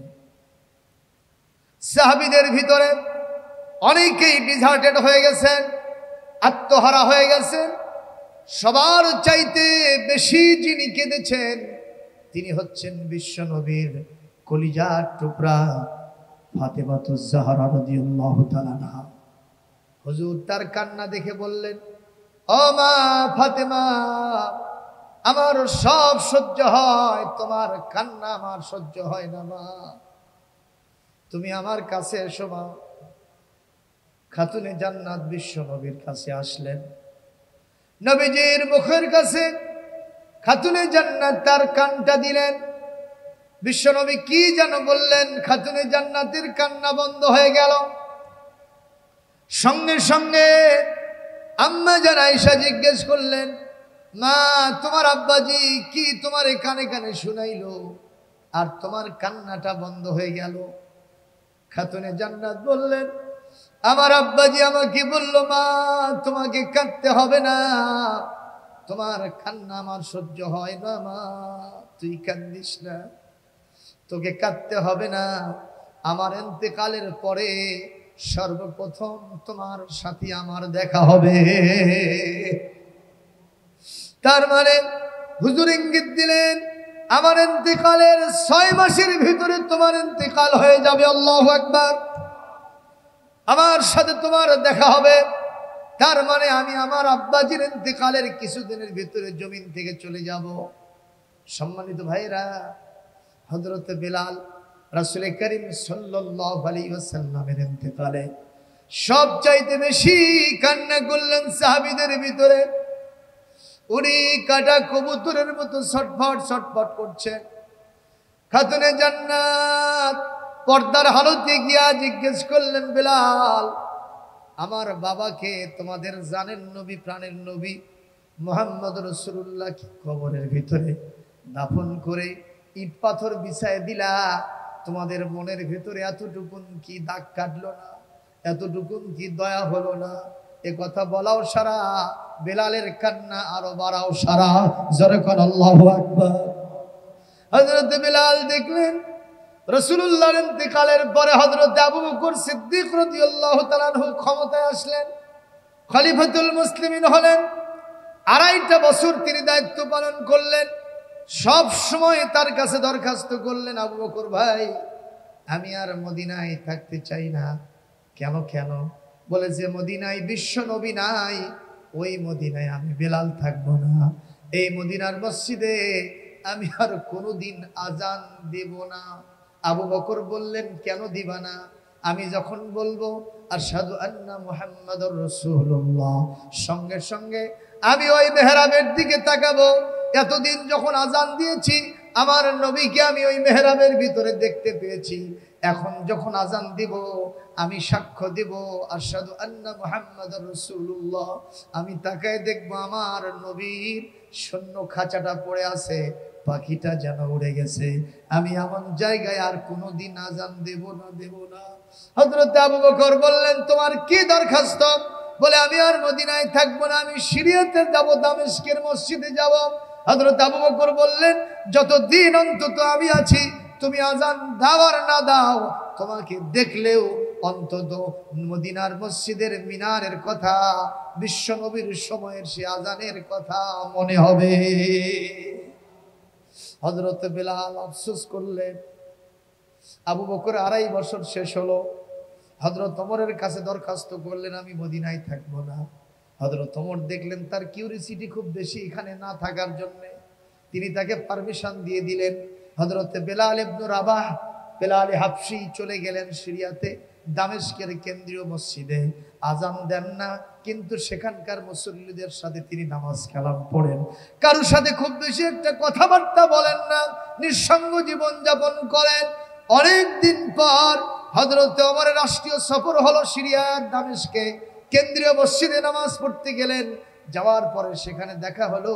সাহাবীদের ভিতরে অনেকেই ডিজার্টেড হয়ে গেছেন, আত্মহারা হয়ে গেছেন। সবার চাইতে বেশি যিনি কেঁদেছেন তিনি হচ্ছেন বিশ্বনবীর কলিজার টুকরা ফাতেমাতুজ জাহরা রাদিয়াল্লাহু তাআলা আনহা। হুজুর তার কান্না দেখে বললেন, ও মা ফাতেমা, আমার সব সহ্য হয়, তোমার কান্না আমার সহ্য হয় না মা, তুমি আমার কাছে এসো মা। খাতুনে জান্নাত বিশ্ব নবীর কাছে আসলেন, নবীজির মুখের কাছে খাতুনে জান্নাত তার কানটা দিলেন। বিশ্ব নবী কি যেন বললেন, খাতুনে জান্নাতের কান্না বন্ধ হয়ে গেল। সঙ্গে সঙ্গে আম্মা জান আয়েশা জিজ্ঞেস করলেন, মা তোমার আব্বাজি কি তোমার কানে কানে শুনাইলো আর তোমার কান্নাটা বন্ধ হয়ে গেল? খাতুনে জান্নাত বললেন, আমার আব্বাজি আমাকে বলল, মা তোমাকে কাঁদতে হবে না, তোমার কান্না আমার সহ্য হয় না মা, তুই কান্দিস না, তোকে কাঁদতে হবে না। আমার ইন্তেকালের পরে সর্বপ্রথম তোমার সাথে আমার দেখা হবে। তার মানে হুজুর ইঙ্গিত দিলেন, আমার ইন্তেকালের 6 মাসের ভিতরে তোমার ইন্তেকাল হয়ে যাবে। আল্লাহু আকবার। আমার সাথে তোমার দেখা হবে। তার মানে আমি আমার আব্বাজির ইন্তেকালের কিছুদিনের ভিতরে জমিন থেকে চলে যাব। সম্মানিত ভাইরা, হযরত বিলাল রাসূল করিম সাল্লাল্লাহু আলাইহি ওয়াসাল্লামের ইন্তেকালে সবচাইতে বেশি কান্না করলেন সাহাবীদের ভিতরে। উনি কাটা কবুতরের মতো ছটফট ছটফট করছে। খাতুনে জান্নাত পর্দার হালতে গিয়া জিজ্ঞেস করলেন, বিলাল, আমার বাবাকে তোমাদের জানের নবী প্রাণের নবী মুহাম্মদ রাসূলুল্লাহ কি কবরের ভিতরে দাফন করে ইট পাথর বিছায় দিলা? তোমাদের মনের ভিতরে এতটুকুন কি দাগ কাটলো না? এতটুকুন কি দয়া হলো না? এ কথা বলাও সারা, বেলালের কান্না আরো বাড়াও সারা। জোরে কোন আল্লাহু আকবার। হযরত বিলাল দেখলেন রাসূলুল্লাহর ইন্তেকালের পরে হযরত আবু বকর সিদ্দিক রাদিয়াল্লাহু তাআলা আনহু ক্ষমতায় আসলেন, খলিফাতুল মুসলিমিন হলেন। 2.5 বছর তিনি দায়িত্ব পালন করলেন। সব সময় তার কাছে দরখাস্ত করলেন, আবু বকর ভাই, আমি আর মদিনায় থাকতে চাই না। কেন কেন? বলে যে মদিনায় বিশ্ব নবী নাই, ওই মদিনায় আমি বেলাল থাকবো না। এই মদিনার মসজিদে আমি আর কোনোদিন আজান দেব না। আবু বকর বললেন, কেন দিবা না? আমি যখন বলবো আশহাদু আন্না মুহাম্মাদুর রাসূলুল্লাহ, সঙ্গে সঙ্গে আমি ওই মেহরাবের দিকে তাকাবো। এতদিন যখন আজান দিয়েছি, আমার নবীকে আমি ওই মেহরাবের ভিতরে দেখতে পেয়েছি। এখন যখন আজান দিব, আমি সাক্ষ্য দিব আশহাদু আন্না মুহাম্মাদুর রাসূলুল্লাহ। আমি তাকায় দেখবো আমার নবীর শূন্য খাঁচাটা পড়ে আছে, পাখিটা যেন উড়ে গেছে। আমি এমন জায়গায় আর কোনোদিন আজান দেব না, দেব না। হযরত আবু বকর বললেন, তোমার কি দরখাস্ত? বলে আমি আর মদিনায় থাকবো না, আমি সিরিয়াতে যাব, দামেস্কের মসজিদে যাব। হযরত আবু বকর বললেন, যতদিন অন্তত আমি আছি, তুমি আজান দাও আর না দাও, তোমাকে দেখলেও অন্তত মদিনার মসজিদের মিনারের কথা, বিশ্ব নবীর সময়ের সে আজানের কথা মনে হবে। হযরত বেলাল আফসোস করলেন। আবু বকর 2.5 বছর শেষ হলো। হযরত ওমরের কাছে দরখাস্ত করলেন, আমি মদিনায় থাকবো না। হযরত ওমর দেখলেন তার কিউরিসিটি খুব বেশি এখানে না থাকার জন্য, তিনি তাকে পারমিশন দিয়ে দিলেন। হযরত বেলাল ইবনে রাবাহ, বেলাল হাবশী চলে গেলেন সিরিয়াতে, দামেস্কের কেন্দ্রীয় মসজিদে। আজান দেন না, কিন্তু সেখানকার মুসল্লিদের সাথে তিনি নামাজ কালাম পড়েন। কারোর সাথে খুব বেশি একটা কথাবার্তা বলেন না, নিঃসঙ্গ জীবন যাপন করেন। অনেক দিন পর হযরত ওমরের রাষ্ট্রীয় সফর হলো সিরিয়ার দামেস্কে। কেন্দ্রীয় মসজিদে নামাজ পড়তে গেলেন। যাওয়ার পরে সেখানে দেখা হলো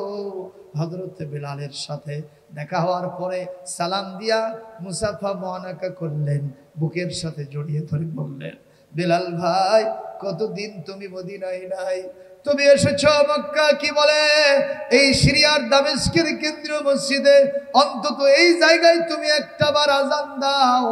হযরত বিলালের সাথে। দেখা হওয়ার পরে সালাম দিয়া মুসাফা মুআনাকা করলেন, বুকের সাথে জড়িয়ে ধরে বললেন, বিলাল ভাই কতদিন তুমি মদিনায় নাই, তুমি এসেছো মক্কা, কি বলে এই সিরিয়ার দামেস্কের কেন্দ্রীয় মসজিদে, অন্তত এই জায়গায় তুমি একটাবার আজান দাও,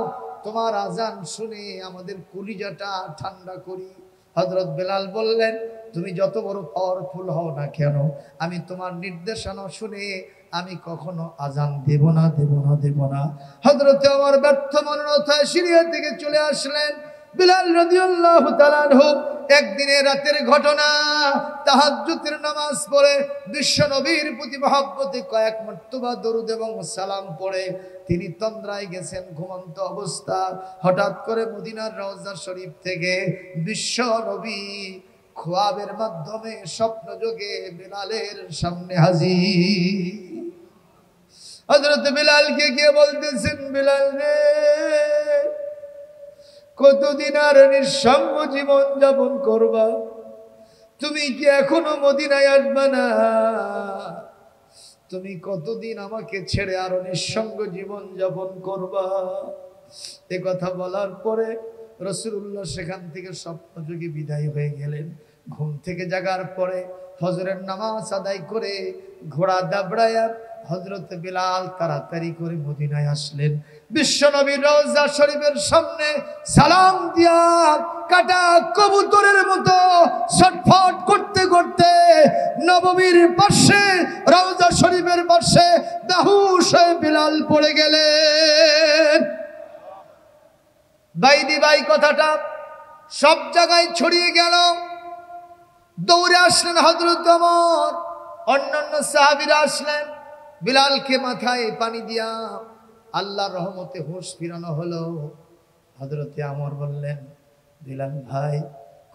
তোমার আজান শুনে আমাদের কলিজাটা ঠান্ডা করি। হযরত বিলাল বললেন, তুমি যত বড় পাওয়ারফুল হও না কেন, আমি তোমার নির্দেশনা শুনে আমি কখনো আজান দেব না, দেব না, দেব না। হযরত ওমর ব্যর্থ মনোনতায় সিরিয়া থেকে চলে আসলেন। বিলাল রাদিয়াল্লাহু তাআলা আনহু একদিনের রাতের ঘটনা, তাহাজ্জুদের নামাজ পড়ে বিশ্ব নবীর প্রতি মহব্বতে কয়েক মর্তবা দরুদ এবং সালাম পড়ে তিনি তন্দ্রায় গেছেন, ঘুমন্ত অবস্থা। হঠাৎ করে মদিনার রওজা শরীফ থেকে বিশ্ব নবী খোয়াবের মাধ্যমে স্বপ্ন যোগে বিলালের সামনে হাজির। হযরত বিলালকে গিয়ে বলতেছেন, বিলাল রে কতদিন আর নিঃসঙ্গ জীবন যাপন করবা, তুমি কি এখনো মদিনায় আসবা না, তুমি কতদিন আমাকে ছেড়ে আরো নিঃসঙ্গ জীবন যাপন করবা। এ কথা বলার পরে রাসূলুল্লাহ সেখান থেকে স্বপ্নযোগী বিদায় হয়ে গেলেন। ঘুম থেকে জাগার পরে ফজরের নামাজ আদায় করে ঘোড়া দাবড়ায়া হযরত বিলাল তাড়াতাড়ি করে মদিনায় আসলেন। বিশ্বনবীর রওজা শরীফের সামনে সালাম দিয়া কাটা কবুতরের মতো ছটফট করতে করতে নববীর পাশে, রওজা শরীফের পাশে বেহুশ হয়ে বিলাল পড়ে গেলেন। বাইদি বাই কথাটা সব জায়গায় ছড়িয়ে গেল। দৌড়ে আসলেন হযরত ওমর, অন্যান্য সাহাবীরা আসলেন, বিলালকে মাথায় পানি দিয়া আল্লাহর রহমতে হুঁশ ফিরানো হলো। হযরতে ওমর বললেন, বিলাল ভাই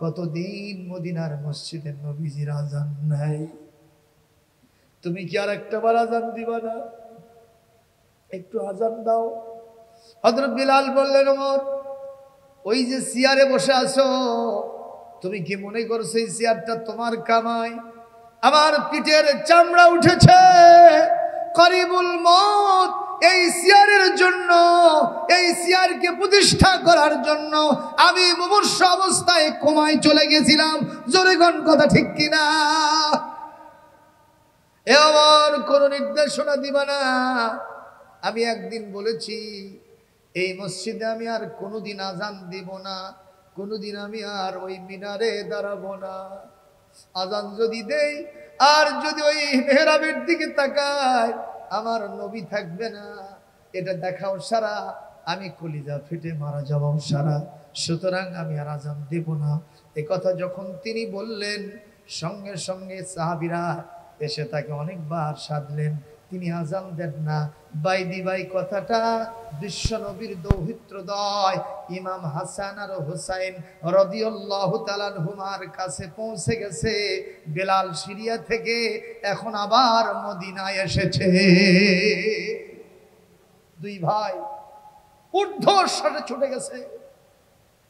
কতদিন মদিনার মসজিদের নবীজির আজান নাই, তুমি কি আর একটাবার আজান দিবা না, একটু আজান দাও। হযরত বিলাল বললেন, ওমর ওই যে চেয়ারে বসে আছো, তুমি কি মনে করছো এই চেয়ারটা তোমার কামাই? আমার পিঠের চামড়া উঠেছে, করিবুল মত এই চেয়ারের জন্য, এই চেয়ারকে প্রতিষ্ঠা করার জন্য আমি মুমূর্ষ অবস্থায় কোমায় চলে গেছিলাম। জোরে কোন কথা ঠিক কিনা? এমন কোন নির্দেশনা দিবা না। আমি একদিন বলেছি এই মসজিদে আমি আর কোনোদিন আজান দিব না, কোনোদিন আমি আর ওই মিনারে দাঁড়াবো না। আজান যদি দেই আর যদি ওই মেহরাবের দিকে তাকায় আমার নবী থাকবে না, এটা দেখাও সারা আমি কলিজা ফেটে মারা যাবো সারা, সুতরাং আমি আর আজান দেব না। এ কথা যখন তিনি বললেন সঙ্গে সঙ্গে সাহাবীরা এসে তাকে অনেকবার সাধলেন, তিনি আজান দেন না। বাইদি বাই কথাটা বিশ্ব নবীর দৌহিত্রদয় ইমাম হাসান আর হুসাইন রাদিয়াল্লাহু তাআলা আনহুমার কাছে পৌঁছে গেছে। বিলাল সিরিয়া থেকে এখন আবার মদিনায় এসেছে। দুই ভাই ঊর্ধ্বশ্বাসে ছুটে গেছে,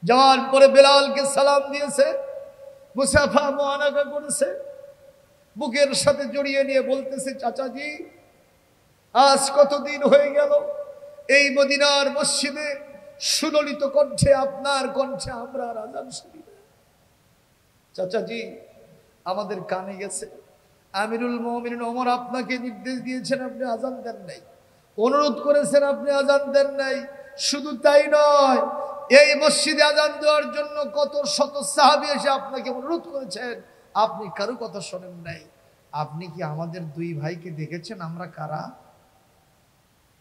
যাওয়ার পরে বিলালকে সালাম দিয়েছে, মুসাফা মুআনাকা করেছে, বুকের সাথে জড়িয়ে নিয়ে বলতেছে, চাচাজি আজ কতদিন হয়ে গেল এই মদিনার মসজিদে সুললিত কণ্ঠে আপনার কণ্ঠে আমরা আজান শুনি না। চাচাজি আমাদের কানে গেছে, আমিরুল মুমিনিন ওমর আপনাকে নির্দেশ দিয়েছেন, আপনি আজান দেন নাই, অনুরোধ করেছেন, আপনি আজান দেন নাই। শুধু তাই নয়, এই মসজিদে আজান দেওয়ার জন্য কত শত সাহাবী এসে আপনাকে অনুরোধ করেছেন, আপনি কারো কথা শোনেন নাই। আপনি কি আমাদের দুই ভাইকে দেখেছেন আমরা কারা?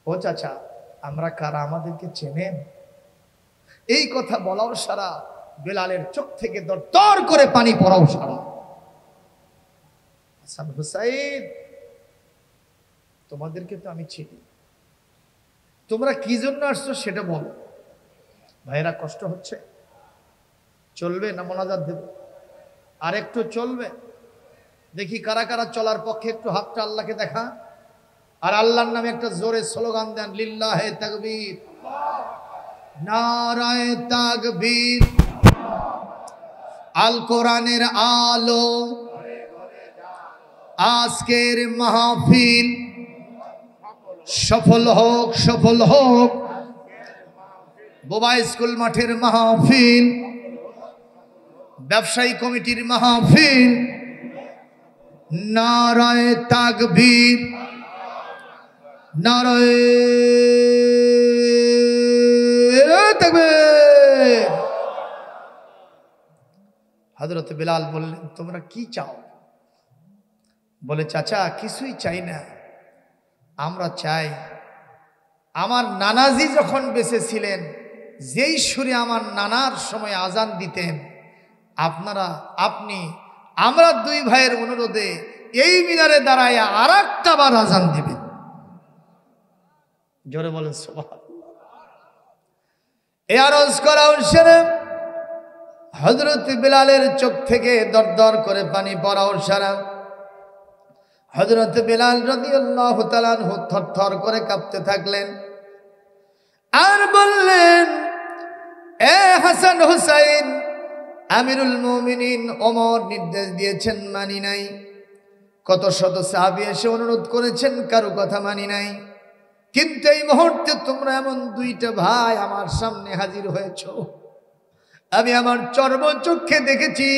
ও চাচা আমরা কারা, আমাদেরকে চেনেন? এই কথা বলাও সারা বেলালের চোখ থেকে দরদর করে পানি পড়াও সারা। হাসান হুসাইন তোমাদেরকে তো আমি চিনি, তোমরা কি জন্য আসছো সেটা বলো। ভাইরা কষ্ট হচ্ছে, চলবে না মোনাজাত দেব? আর একটু চলবে? দেখি কারা কারা চলার পক্ষে, একটু হাতটা আল্লাহকে দেখা, আর আল্লাহর নামে একটা জোরে স্লোগান দেন, লিল্লাহে তাকবীর, নারায়ে তাকবীর। আল কোরআনের আলো আজকের মাহফিল সফল হোক, সফল হোক। বোবা স্কুল মাঠের মাহফিল, ব্যবসায়ী কমিটির মাহফিল, নারায়ে তাকবীর, নারায়ে তাকবীর। হযরত বিলাল বললেন, তোমরা কি চাও? বলে, চাচা কিছুই চাই না, আমরা চাই আমার নানাজি যখন বেঁচে ছিলেন, যেই সুরে আমার নানার সময় আজান দিতেন, আপনি আমরা দুই ভাইয়ের অনুরোধে এই মিনারে দাঁড়ায় আর একটা বার আজান দিবেন। জোরে বলেন সুবহানাল্লাহ। এ আরজ করা শুনে হযরত বিলালের চোখ থেকে দরদর করে পানি পড়া সারা। হযরত বিলাল রাদিয়াল্লাহু তাআলা আনহু থরথর করে কাঁপতে থাকলেন আর বললেন, এ হাসান হুসাইন, আমিরুল মুমিনিন ওমর নির্দেশ দিয়েছেন, মানি নাই। কত শত সাহাবী এসে অনুরোধ করেছেন, কারো কথা মানি নাই। কিন্তু এই মুহূর্তে তোমরা এমন দুইটা ভাই আমার সামনে হাজির হয়েছ, আমি আমার চর্মচক্ষে দেখেছি।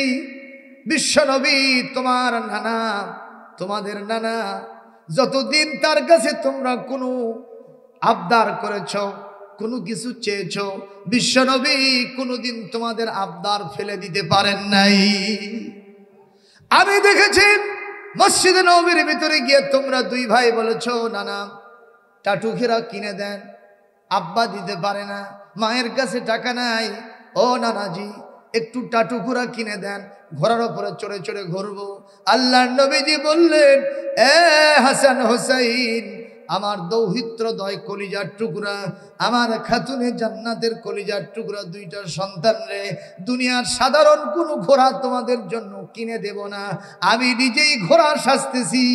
বিশ্বনবী তোমার নানা, তোমাদের নানা, যতদিন তার কাছে তোমরা কোনো আবদার করেছ, কোনো কিছু চেয়েছ, বিশ্বনবী কোনোদিন তোমাদের আবদার ফেলে দিতে পারেন নাই। আমি দেখেছি মসজিদে নববীর ভিতরে গিয়ে তোমরা দুই ভাই বলেছ, নানা টাটু ঘেরা কিনে দেন, আব্বা দিতে পারে না, মায়ের কাছে টাকা নাই, ও নানাজি একটু টাটু ঘোড়া কিনে দেন, ঘোড়ার উপরে চড়ে চড়ে ঘুরবো। আল্লাহর নবীজি বললেন, এ হাসান হোসাইন, আমার দৌহিত্রদয় কলিজার টুকরা, আমার খাতুনে জান্নাতের কলিজার টুকরা দুইটা সন্তান রে, দুনিয়ার সাধারণ কোনো ঘোড়া তোমাদের জন্য কিনে দেব না, আমি নিজেই ঘোড়া সাজতেছি,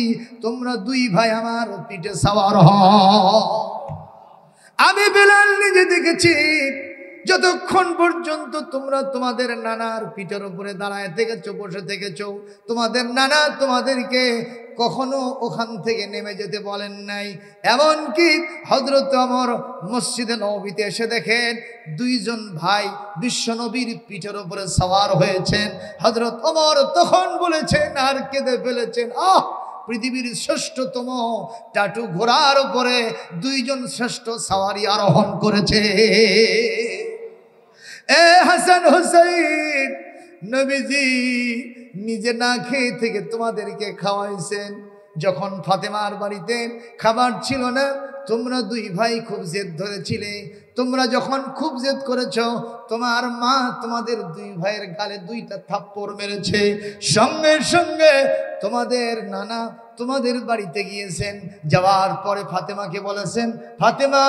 তোমরা দুই ভাই আমার পিঠে সাওয়ার হও। আমি বিলাল নিজে দেখেছি, যতক্ষণ পর্যন্ত তোমরা তোমাদের নানার পিঠের উপরে দাঁড়ায় থেকেছো, বসে থেকেছো, তোমাদের নানা তোমাদেরকে কখনো ওখান থেকে নেমে যেতে বলেন নাই। এমনকি হযরত ওমর মসজিদে নববীতে এসে দেখেন দুইজন ভাই বিশ্বনবীর পিঠের উপরে সওয়ার হয়েছেন। হযরত ওমর তখন বলেছেন আর কেঁদে ফেলেছেন, আহ, পৃথিবীর শ্রেষ্ঠতম টাটু ঘোড়ার উপরে দুইজন শ্রেষ্ঠ সওয়ারি আরোহণ করেছে। এ হাসান হুসাইন, নবীজি নিজে না খেয়ে থেকে তোমাদেরকে খাওয়াইছেন। যখন ফাতেমার বাড়িতে খাবার ছিল না, তোমরা দুই ভাই খুব জেদ ধরেছিলে। তোমরা যখন খুব জেদ করেছ, তোমার মা তোমাদের দুই ভাইয়ের গালে দুইটা থাপ্পড় মেরেছে। সঙ্গে সঙ্গে তোমাদের নানা তোমাদের বাড়িতে গিয়েছেন, যাওয়ার পরে ফাতেমাকে বলেছেন, ফাতেমা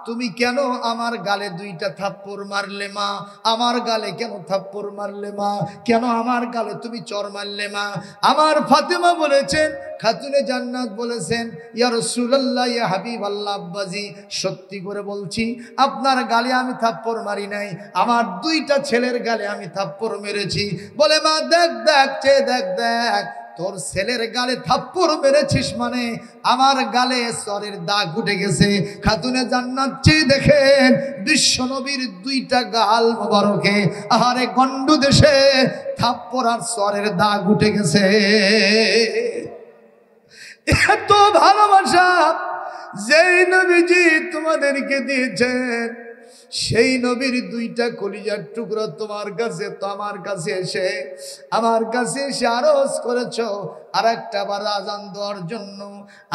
তুমি কেন আমার গালে দুইটা থাপ্পড় মারলে মা? আমার গালে কেন থাপ্পড় মারলে মা? কেন আমার গালে তুমি চর মারলে মা? আমার ফাতেমা বলেছেন, খাতুনে জান্নাত বলেছেন, ইয়া রাসূলুল্লাহ, ইয়া হাবিবাল্লাহ, আব্বাজি সত্যি করে বলছি, আপনার গালে আমি থাপ্পড় মারি নাই, আমার দুইটা ছেলের গালে আমি থাপ্পড় মেরেছি। বলে, মা দেখ দেখ, চেয়ে দেখ দেখ, তোর ছেলের গালে থাপ্পড় মেরেছিস মানে আমার গালে সরের দাগ উঠে গেছে। খাতুনে জান্নাত চেয়ে দেখেন বিশ্বনবীর দুইটা গাল মোবারকে আহারে গন্ডু দেশে থাপ্পড় আর সরের দাগ উঠে গেছে। এত ভালোবাসা যেই নবীজি তোমাদেরকে দিয়েছেন, সেই নবীর দুইটা কলিজার টুকরো তোমার কাছে, তো আমার কাছে এসে আরজ করেছ আর একটা বার আজান দেওয়ার জন্য।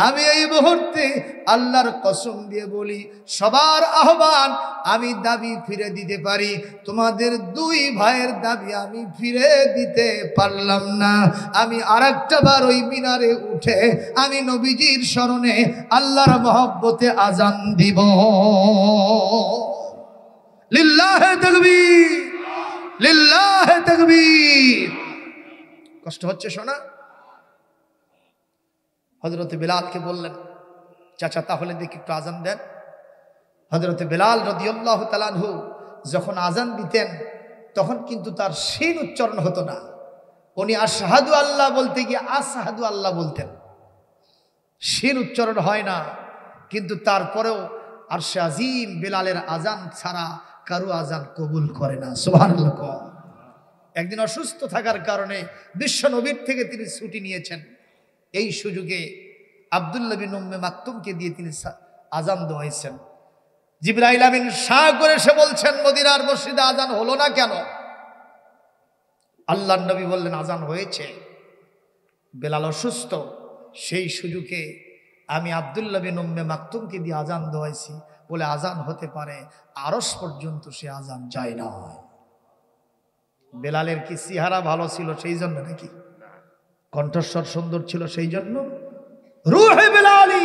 আমি এই মুহূর্তে আল্লাহর কসম দিয়ে বলি, সবার আহ্বান আমি দাবি ফিরে দিতে পারি, তোমাদের দুই ভাইয়ের দাবি আমি ফিরে দিতে পারলাম না। আমি আর একটা বার ওই মিনারে উঠে আমি নবীজির স্মরণে আল্লাহর মহব্বতে আজান দিব। লিল্লাহে তাকবীর, লিল্লাহে তাকবীর। কষ্ট হচ্ছে শোনা? হযরত বিলালকে বললেন, চাচা তাহলে দেখি একটু আজান দেন। হযরত বিলাল রাদিয়াল্লাহু তাআলা আনহু যখন আজান দিতেন, তখন কিন্তু তার শিন উচ্চারণ হতো না, উনি আশহাদু আল্লাহ বলতে গিয়ে আসহাদু আল্লাহ বলতেন, শিন উচ্চারণ হয় না, কিন্তু তারপরেও আরশে আজিম বেলালের আজান ছাড়া কারো আজান কবুল করে না। সুবহানাল্লাহ। একদিন অসুস্থ থাকার কারণে বিশ্ব নবীর থেকে তিনি ছুটি নিয়েছেন। এই সুযোগে আব্দুল্লাহ বিন উম্মে মাকতুমকে দিয়ে তিনি আজান দোয়াইছেন। জিবরাইল আমিন শাহ করে সে বলছেন, মদিনার মসজিদে আজান হলো না কেন? আল্লাহর নবী বললেন, আজান হয়েছে, বেলাল অসুস্থ। সেই সুযোগে আমি আব্দুল্লাহ বিন উম্মে মাকতুমকে দিয়ে আজান দোয়াইছি বলে আজান হতে পারে, আরশ পর্যন্ত সে আজান যায় না। বেলালের কি চেহারা ভালো ছিল সেই জন্য নাকি? কণ্ঠস্বর সুন্দর ছিল সেই জন্য? রূহে বেলালি